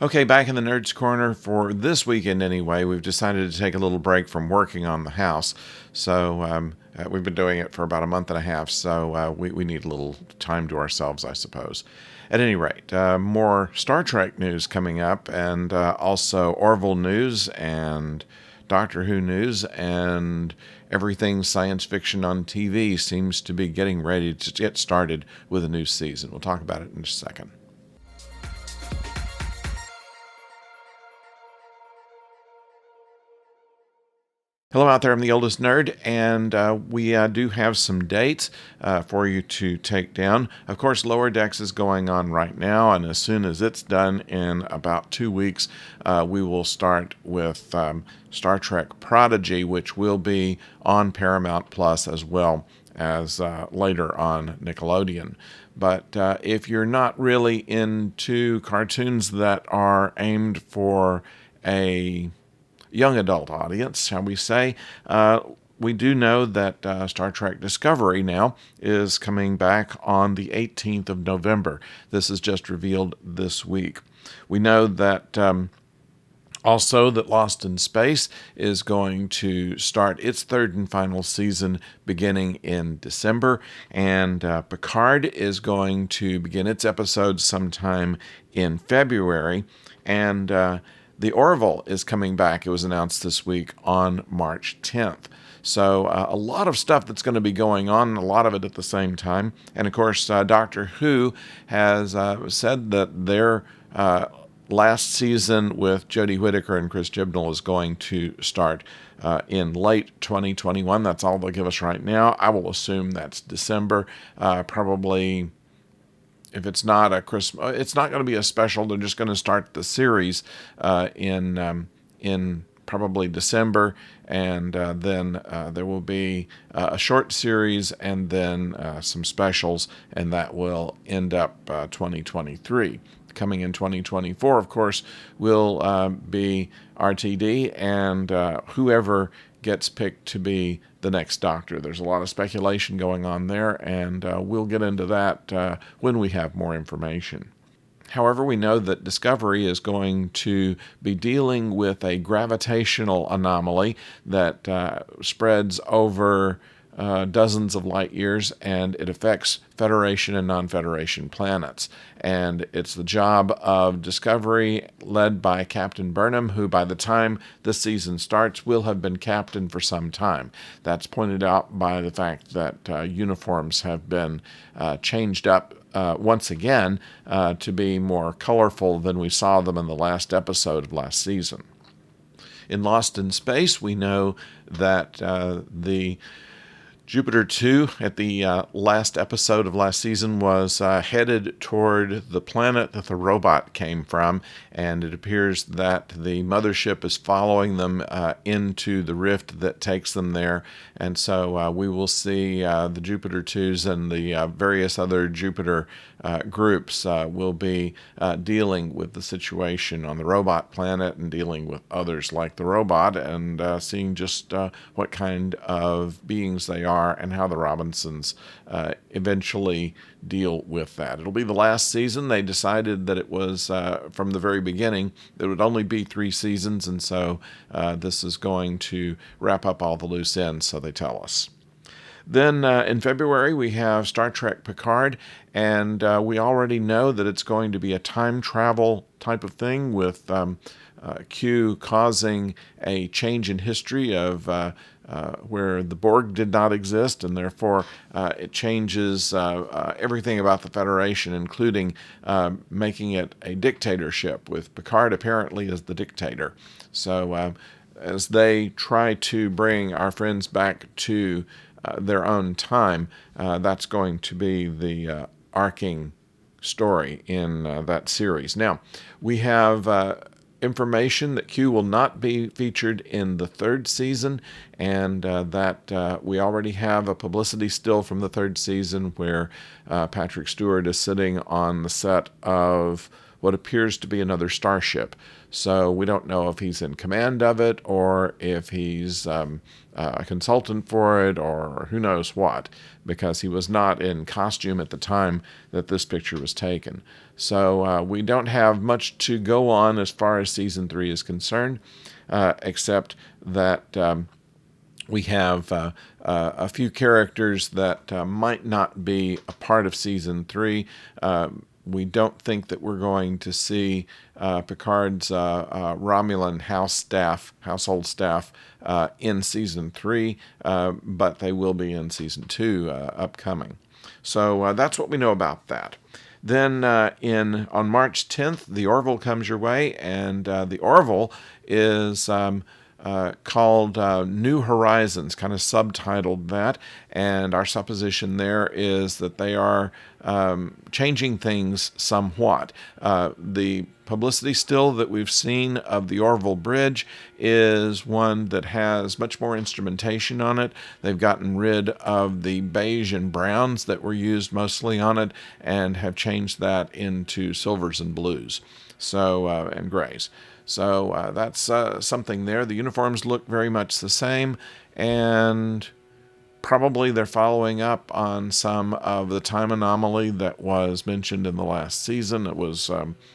Okay, back in the Nerds Corner for this weekend anyway. We've decided to take a little break from working on the house. We've been doing it for about a month and a half, so we need a little time to ourselves, I suppose. At any rate, more Star Trek news coming up, and also Orville news and Doctor Who news, and everything science fiction on TV seems to be getting ready to get started with a new season. We'll talk about it in just a second. Hello out there, I'm the oldest nerd, and we do have some dates for you to take down. Of course, Lower Decks is going on right now, and as soon as it's done in about 2 weeks, we will start with Star Trek Prodigy, which will be on Paramount Plus as well as later on Nickelodeon. But if you're not really into cartoons that are aimed for a young adult audience, shall we say, we do know that Star Trek Discovery now is coming back on the 18th of November. This is just revealed this week. We know that also that Lost in Space is going to start its third and final season beginning in December, and Picard is going to begin its episodes sometime in February, and the Orville is coming back. It was announced this week on March 10th. So a lot of stuff that's going to be going on, a lot of it at the same time. And of course, Doctor Who has said that their last season with Jodie Whittaker and Chris Chibnall is going to start in late 2021. That's all they'll give us right now. I will assume that's December, probably. If it's not a Christmas, it's not going to be a special. They're just going to start the series in probably December, and then there will be a short series and then some specials, and that will end up 2023. Coming in 2024, of course, will be RTD and whoever gets picked to be the next Doctor. There's a lot of speculation going on there, and we'll get into that when we have more information. However, we know that Discovery is going to be dealing with a gravitational anomaly that spreads over dozens of light years, and it affects Federation and non-Federation planets. And it's the job of Discovery, led by Captain Burnham, who by the time this season starts will have been captain for some time. That's pointed out by the fact that uniforms have been changed up once again to be more colorful than we saw them in the last episode of last season. In Lost in Space, we know that the Jupiter 2 at the last episode of last season was headed toward the planet that the robot came from, and it appears that the mothership is following them into the rift that takes them there. And so we will see the Jupiter 2s and the various other Jupiter groups will be dealing with the situation on the robot planet and dealing with others like the robot, and seeing just what kind of beings they are and how the Robinsons eventually deal with that. It'll be the last season. They decided that it was, from the very beginning, it would only be 3 seasons, and so this is going to wrap up all the loose ends, so they tell us. Then in February, we have Star Trek Picard, and we already know that it's going to be a time travel type of thing with Q causing a change in history of where the Borg did not exist, and therefore it changes everything about the Federation, including making it a dictatorship, with Picard apparently as the dictator. So as they try to bring our friends back to their own time, that's going to be the arcing story in that series. Now, we have information that Q will not be featured in the 3rd season, and that we already have a publicity still from the 3rd season where Patrick Stewart is sitting on the set of what appears to be another starship. So we don't know if he's in command of it or if he's a consultant for it or who knows what, because he was not in costume at the time that this picture was taken. So we don't have much to go on as far as Season 3 is concerned, except that we have a few characters that might not be a part of Season 3. We don't think that we're going to see Picard's Romulan household staff in Season 3, but they will be in Season 2 upcoming. So that's what we know about that. Then on March 10th, the Orville comes your way, and the Orville is called New Horizons, kind of subtitled that, and our supposition there is that they are changing things somewhat. The publicity still that we've seen of the Orville Bridge is one that has much more instrumentation on it. They've gotten rid of the beige and browns that were used mostly on it and have changed that into silvers and blues, and grays. So that's something there. The uniforms look very much the same, and probably they're following up on some of the time anomaly that was mentioned in the last season. It was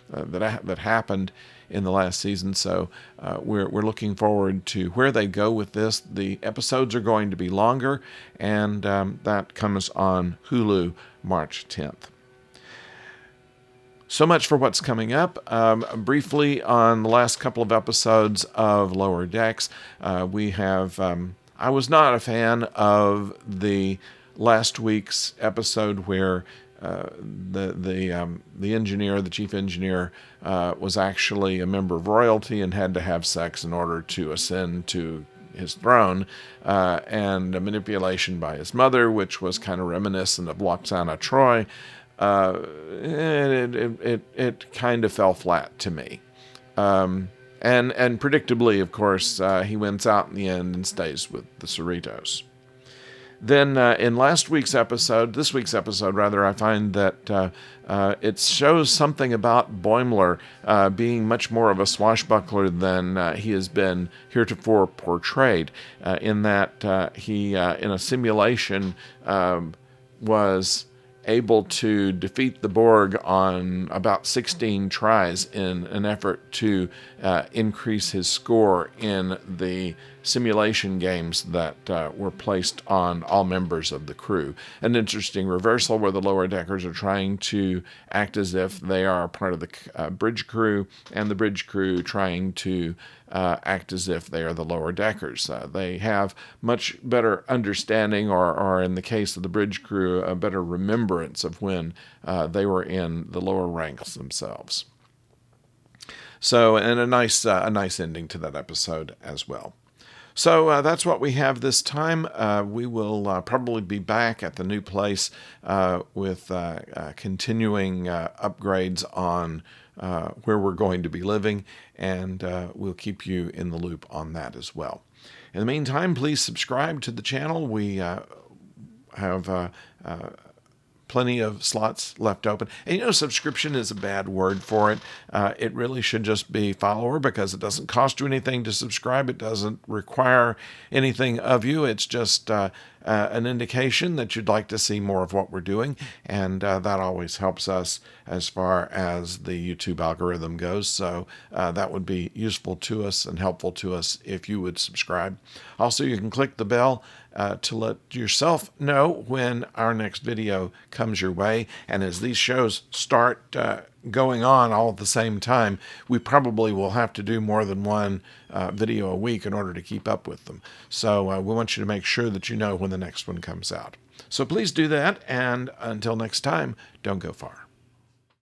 that happened in the last season. So we're looking forward to where they go with this. The episodes are going to be longer, and that comes on Hulu March 10th. So much for what's coming up. Briefly, on the last couple of episodes of Lower Decks, we have... I was not a fan of the last week's episode where the engineer, the chief engineer, was actually a member of royalty and had to have sex in order to ascend to his throne, and a manipulation by his mother, which was kind of reminiscent of Loxana Troy. It kind of fell flat to me. And predictably, of course, he wins out in the end and stays with the Cerritos. Then in this week's episode, I find that it shows something about Boimler being much more of a swashbuckler than he has been heretofore portrayed, in that he, in a simulation, was able to defeat the Borg on about 16 tries in an effort to increase his score in the simulation games that were placed on all members of the crew. An interesting reversal where the lower deckers are trying to act as if they are part of the bridge crew, and the bridge crew trying to act as if they are the lower deckers. They have much better understanding, or in the case of the bridge crew, a better remembrance of when they were in the lower ranks themselves. So, and a nice ending to that episode as well. So that's what we have this time. We will probably be back at the new place with continuing upgrades on where we're going to be living, and we'll keep you in the loop on that as well. In the meantime, please subscribe to the channel. We have plenty of slots left open. And subscription is a bad word for it. It really should just be follower, because it doesn't cost you anything to subscribe. It doesn't require anything of you. It's just an indication that you'd like to see more of what we're doing, and that always helps us as far as the YouTube algorithm goes. So that would be useful to us and helpful to us if you would subscribe. Also, you can click the bell to let yourself know when our next video comes your way. And as these shows start going on all at the same time, we probably will have to do more than one video a week in order to keep up with them. So we want you to make sure that you know when the next one comes out. So please do that, and until next time, don't go far.